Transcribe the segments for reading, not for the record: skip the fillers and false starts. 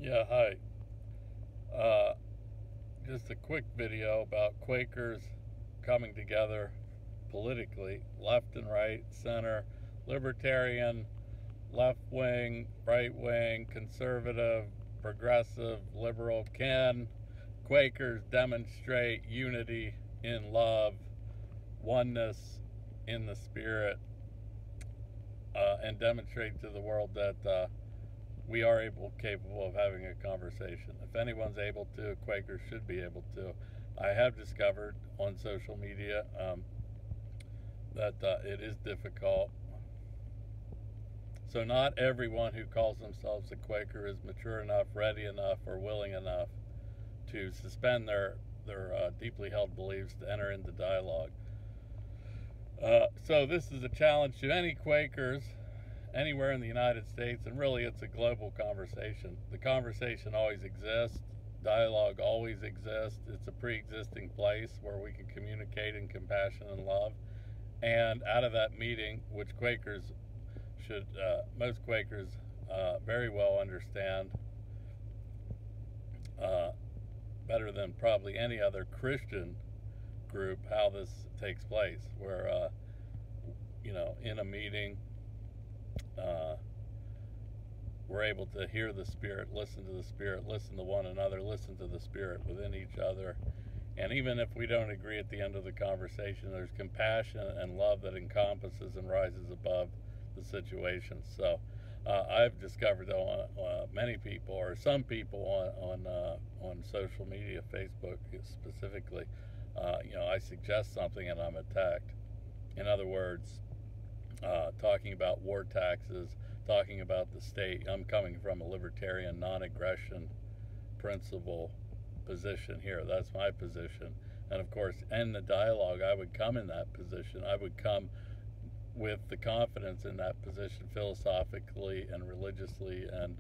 Yeah, hi. Uh, just a quick video about Quakers coming together politically, left and right, center, libertarian, left wing, right wing, conservative, progressive, liberal. Can Quakers demonstrate unity in love, oneness in the spirit, and demonstrate to the world that we are capable of having a conversation. If anyone's able to, Quakers should be able to. I have discovered on social media that it is difficult. So not everyone who calls themselves a Quaker is mature enough, ready enough, or willing enough to suspend their deeply held beliefs to enter into dialogue. So this is a challenge to any Quakers anywhere in the United States, and really it's a global conversation. The conversation always exists, dialogue always exists. It's a pre-existing place where we can communicate in compassion and love. And out of that meeting, which Quakers should, most Quakers very well understand, better than probably any other Christian group, how this takes place, where, in a meeting, we're able to hear the Spirit, listen to the Spirit, listen to one another, listen to the Spirit within each other. And even if we don't agree at the end of the conversation, there's compassion and love that encompasses and rises above the situation. So I've discovered that many people, or some people on social media, Facebook specifically, I suggest something and I'm attacked. In other words, talking about war taxes, talking about the state. I'm coming from a libertarian non-aggression principle position here. That's my position. And of course, in the dialogue, I would come in that position. I would come with the confidence in that position philosophically and religiously and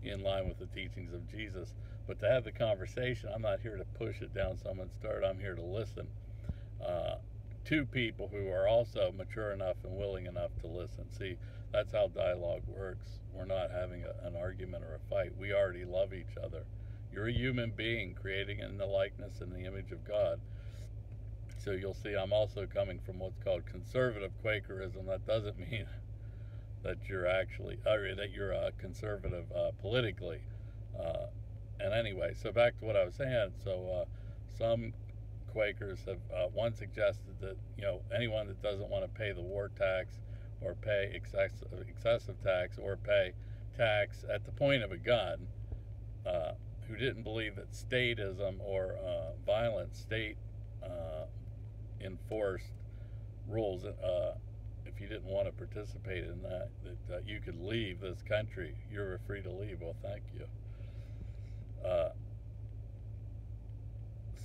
in line with the teachings of Jesus. But to have the conversation, I'm not here to push it down someone's throat. I'm here to listen. To people who are also mature enough and willing enough to listen. See, that's how dialogue works. We're not having an argument or a fight. We already love each other. You're a human being creating in the likeness and the image of God. So you'll see I'm also coming from what's called conservative Quakerism. That doesn't mean that you're actually, or that you're a conservative politically. And anyway, so back to what I was saying. So some Quakers have one suggested that anyone that doesn't want to pay the war tax or pay excessive tax or pay tax at the point of a gun, who didn't believe that statism or violent state enforced rules, if you didn't want to participate in that you could leave this country. You're free to leave. Well, thank you.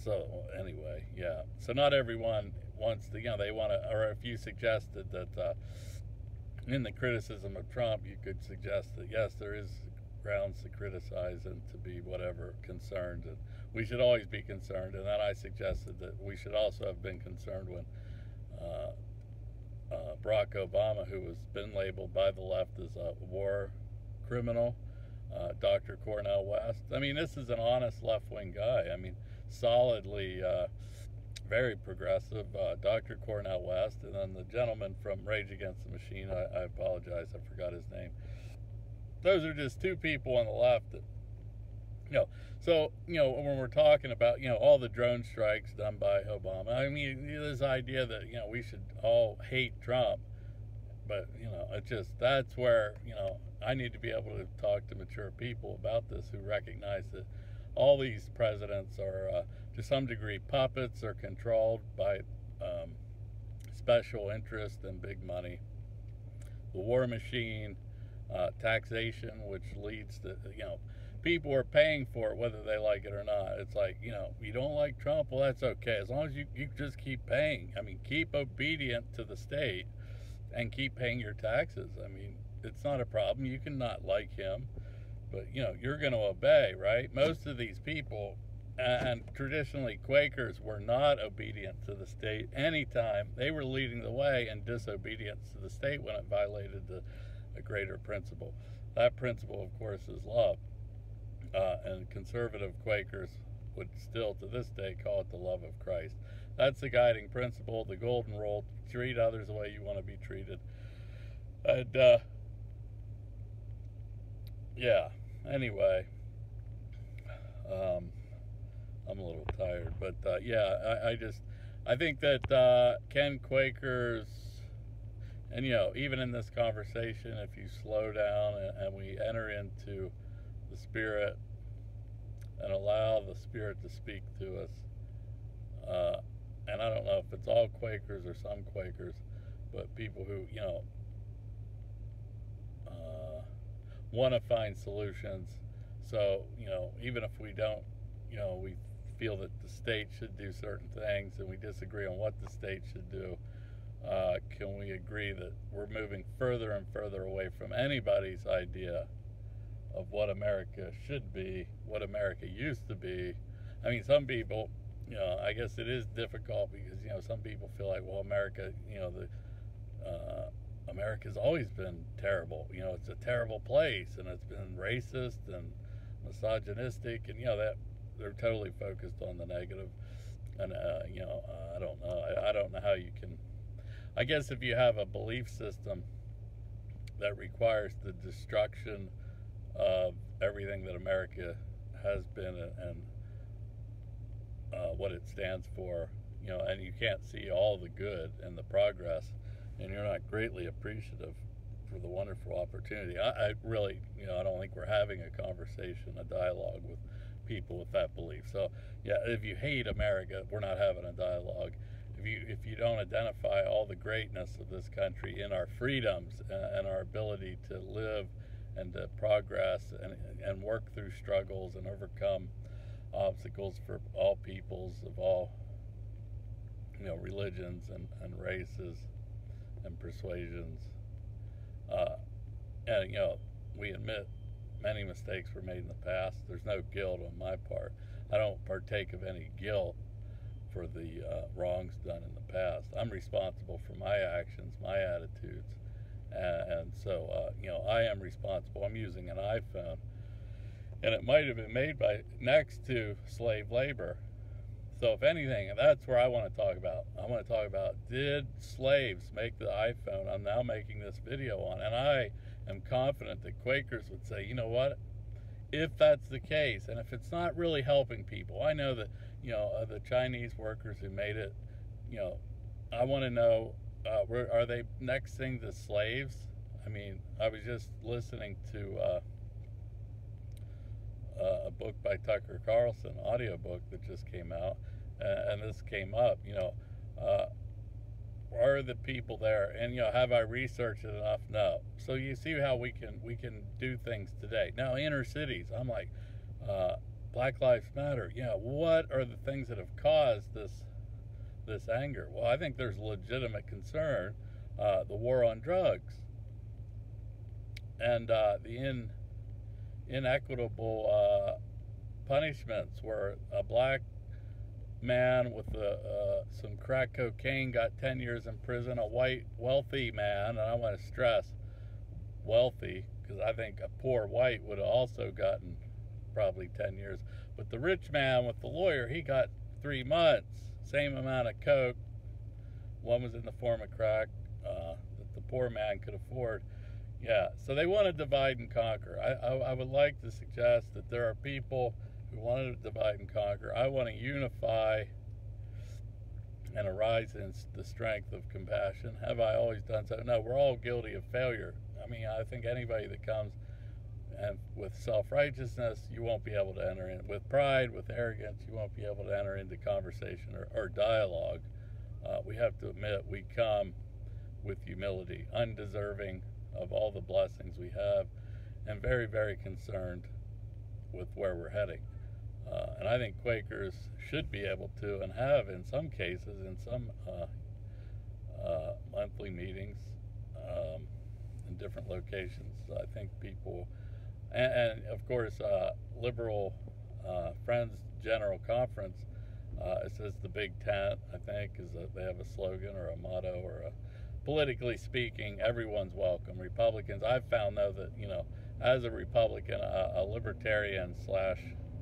So anyway, yeah. So not everyone wants to, they want to, or if you suggested that in the criticism of Trump, you could suggest that yes, there is grounds to criticize and to be whatever concerned, and we should always be concerned. And then I suggested that we should also have been concerned when Barack Obama, who has been labeled by the left as a war criminal, Dr. Cornel West. I mean, this is an honest left-wing guy. I mean, solidly very progressive, Dr. Cornel West, and then the gentleman from Rage Against the Machine, I apologize, I forgot his name. Those are just two people on the left that, so, when we're talking about, all the drone strikes done by Obama, I mean, this idea that, we should all hate Trump, but, that's where, I need to be able to talk to mature people about this who recognize that all these presidents are, to some degree, puppets or controlled by special interest and big money. The war machine, taxation, which leads to, people are paying for it whether they like it or not. It's like, you don't like Trump, well, that's okay. As long as you just keep paying. I mean, keep obedient to the state and keep paying your taxes. I mean, it's not a problem. You can not like him, but you're going to obey, right? Most of these people, and traditionally Quakers, were not obedient to the state anytime. They were leading the way in disobedience to the state when it violated a greater principle. That principle, of course, is love. and conservative Quakers would still to this day call it the love of Christ. That's the guiding principle, the golden rule: treat others the way you want to be treated. And yeah, anyway, I'm a little tired, but yeah, I think that can Quakers, and even in this conversation, if you slow down and we enter into the Spirit and allow the Spirit to speak to us, and I don't know if it's all Quakers or some Quakers, but people who want to find solutions. So even if we don't, we feel that the state should do certain things and we disagree on what the state should do, can we agree that we're moving further and further away from anybody's idea of what America should be, what America used to be? I mean, some people, I guess it is difficult because some people feel like, well, America, America's always been terrible. It's a terrible place, and it's been racist and misogynistic, and that they're totally focused on the negative. And I don't know. I don't know how you can. I guess if you have a belief system that requires the destruction of everything that America has been and what it stands for, and you can't see all the good and the progress, and you're not greatly appreciative for the wonderful opportunity. I really, I don't think we're having a conversation, a dialogue with people with that belief. So yeah, if you hate America, we're not having a dialogue. If you don't identify all the greatness of this country in our freedoms and our ability to live and to progress and work through struggles and overcome obstacles for all peoples of all religions and races and persuasions, and we admit many mistakes were made in the past. There's no guilt on my part. I don't partake of any guilt for the wrongs done in the past. I'm responsible for my actions, my attitudes, and so I am responsible. I'm using an iPhone, and it might have been made by next to slave labor. So if anything, that's where I want to talk about. I want to talk about, did slaves make the iPhone I'm now making this video on? And I am confident that Quakers would say, you know what, if that's the case, and if it's not really helping people, I know that the Chinese workers who made it, I want to know, are they next thing to slaves? I mean, I was just listening to a book by Tucker Carlson, audio book that just came out, and this came up. Are the people there? And have I researched it enough? No. So you see how we can do things today. Now, inner cities, I'm like, Black Lives Matter. What are the things that have caused this anger? Well, I think there's legitimate concern. The war on drugs and the inequitable punishments, where a black man with some crack cocaine got 10 years in prison, a white wealthy man, and I want to stress wealthy, because I think a poor white would have also gotten probably 10 years, but the rich man with the lawyer, he got 3 months, same amount of coke. One was in the form of crack that the poor man could afford. Yeah, so they want to divide and conquer. I would like to suggest that there are people who want to divide and conquer. I want to unify and arise in the strength of compassion. Have I always done so? No, we're all guilty of failure. I mean, I think anybody that comes and with self-righteousness, you won't be able to enter in. With pride, with arrogance, you won't be able to enter into conversation or dialogue. We have to admit we come with humility, undeserving of all the blessings we have, and very, very concerned with where we're heading. And I think Quakers should be able to, and have in some cases, in some monthly meetings in different locations. I think people, and of course, Liberal Friends General Conference, it says the Big Tent, I think, is they have a slogan or a motto or a, politically speaking, everyone's welcome. Republicans, I've found though that, as a Republican, a libertarian slash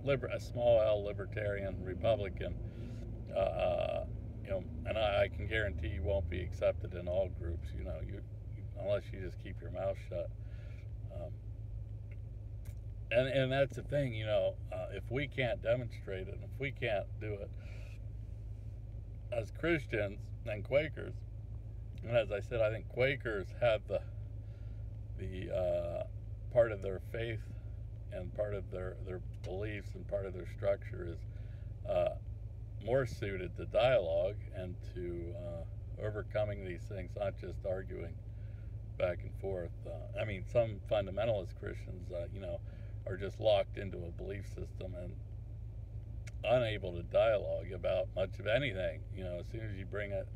a small L libertarian Republican, and I can guarantee you won't be accepted in all groups. Unless you just keep your mouth shut. Um, and that's the thing. If we can't demonstrate it, and if we can't do it as Christians and Quakers, and as I said, I think Quakers have the part of their faith and part of their beliefs and part of their structure is more suited to dialogue and to overcoming these things, not just arguing back and forth. Some fundamentalist Christians, are just locked into a belief system and unable to dialogue about much of anything. As soon as you bring it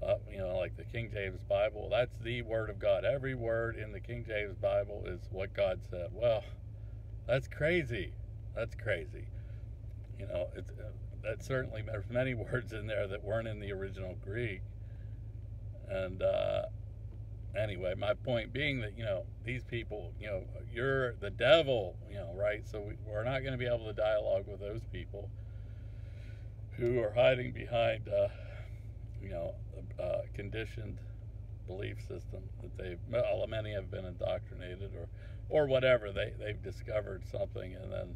up, like the King James Bible, that's the Word of God. Every word in the King James Bible is what God said. Well, that's crazy. That's crazy. That certainly, there's many words in there that weren't in the original Greek. And anyway, my point being that, these people, you're the devil, right? So we're not going to be able to dialogue with those people who are hiding behind, conditioned belief system that many have been indoctrinated or whatever. They've discovered something and then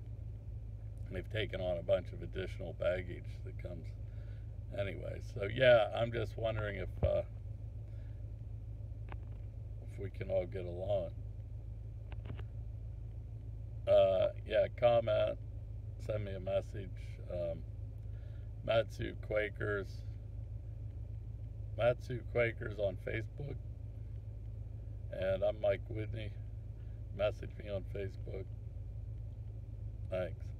they've taken on a bunch of additional baggage that comes anyway. So yeah, I'm just wondering if we can all get along. Yeah, comment, send me a message. Matsu Quakers on Facebook, and I'm Mike Whitney. Message me on Facebook. Thanks.